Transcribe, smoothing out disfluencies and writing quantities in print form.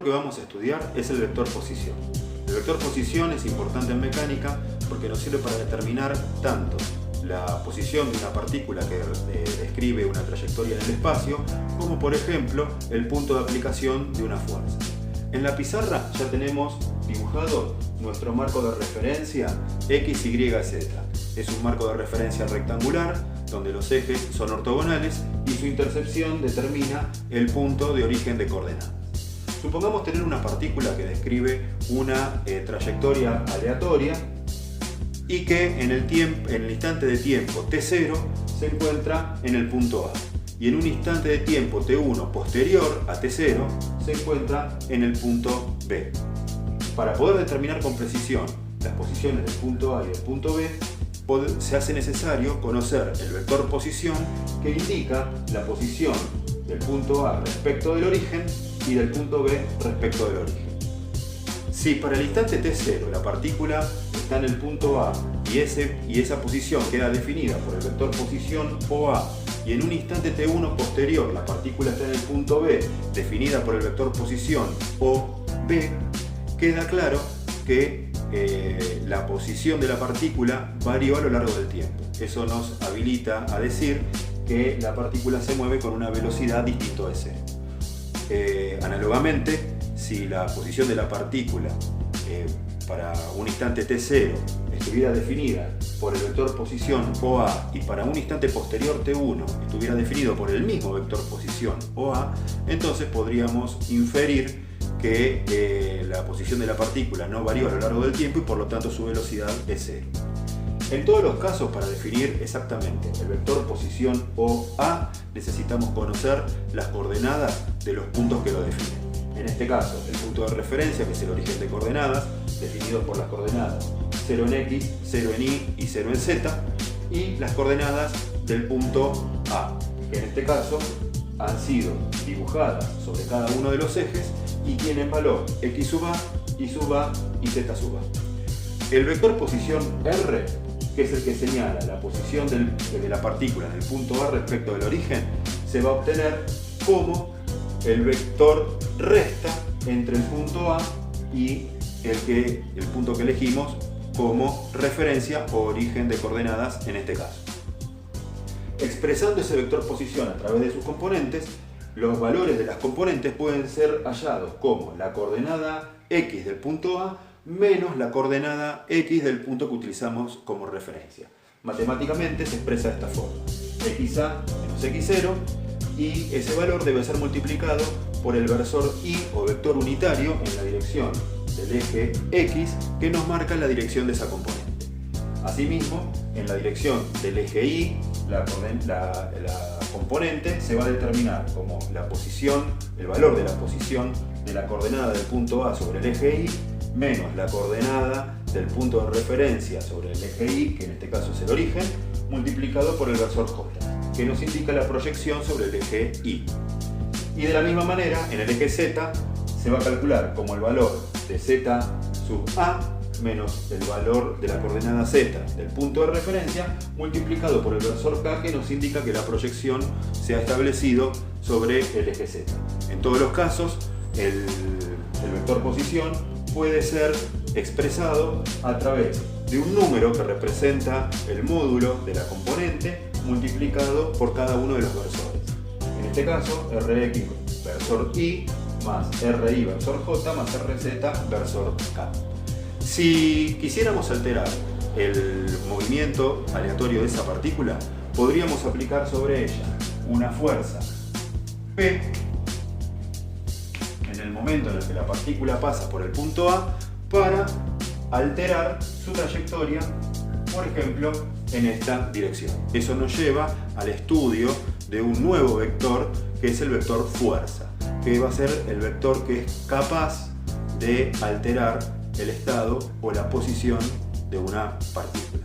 que vamos a estudiar es el vector posición. El vector posición es importante en mecánica porque nos sirve para determinar tanto la posición de una partícula que describe una trayectoria en el espacio, como por ejemplo el punto de aplicación de una fuerza. En la pizarra ya tenemos dibujado nuestro marco de referencia X, Y, Z. Es un marco de referencia rectangular donde los ejes son ortogonales y su intercepción determina el punto de origen de coordenadas. Supongamos tener una partícula que describe una trayectoria aleatoria y que en el instante de tiempo t0 se encuentra en el punto A y en un instante de tiempo t1 posterior a t0 se encuentra en el punto B. Para poder determinar con precisión las posiciones del punto A y del punto B, se hace necesario conocer el vector posición que indica la posición del punto A respecto del origen y del punto B respecto del origen. Si para el instante t0 la partícula está en el punto A y esa posición queda definida por el vector posición OA, y en un instante t1 posterior la partícula está en el punto B definida por el vector posición OB, queda claro que la posición de la partícula varió a lo largo del tiempo. Eso nos habilita a decir que la partícula se mueve con una velocidad distinto de cero. Análogamente, si la posición de la partícula para un instante t0 estuviera definida por el vector posición OA y para un instante posterior t1 estuviera definido por el mismo vector posición OA, entonces podríamos inferir que la posición de la partícula no varió a lo largo del tiempo y por lo tanto su velocidad es cero. En todos los casos, para definir exactamente el vector posición OA, necesitamos conocer las coordenadas de los puntos que lo definen. En este caso, el punto de referencia, que es el origen de coordenadas, definido por las coordenadas 0 en X, 0 en Y y 0 en Z, y las coordenadas del punto A, que en este caso han sido dibujadas sobre cada uno de los ejes y tienen valor X sub A, Y sub A y Z sub A. El vector posición R, que es el que señala la posición de la partícula en el punto A respecto del origen, se va a obtener como el vector resta entre el punto A y el punto que elegimos como referencia o origen de coordenadas en este caso. Expresando ese vector posición a través de sus componentes, los valores de las componentes pueden ser hallados como la coordenada X del punto A menos la coordenada X del punto que utilizamos como referencia. Matemáticamente se expresa de esta forma: XA menos X0, y ese valor debe ser multiplicado por el versor Y o vector unitario en la dirección del eje X que nos marca la dirección de esa componente. Asimismo, en la dirección del eje Y, la componente se va a determinar como el valor de la posición de la coordenada del punto A sobre el eje Y menos la coordenada del punto de referencia sobre el eje Y, que en este caso es el origen, multiplicado por el versor J, que nos indica la proyección sobre el eje Y. Y de la misma manera, en el eje Z se va a calcular como el valor de Z sub A menos el valor de la coordenada Z del punto de referencia multiplicado por el versor K, que nos indica que la proyección se ha establecido sobre el eje Z. En todos los casos, el vector posición puede ser expresado a través de un número que representa el módulo de la componente multiplicado por cada uno de los versores. En este caso, Rx versor Y más Ri versor J más Rz versor K. Si quisiéramos alterar el movimiento aleatorio de esa partícula, podríamos aplicar sobre ella una fuerza P en el momento en el que la partícula pasa por el punto A para alterar su trayectoria, por ejemplo, en esta dirección. Eso nos lleva al estudio de un nuevo vector, que es el vector fuerza, que va a ser el vector que es capaz de alterar el estado o la posición de una partícula.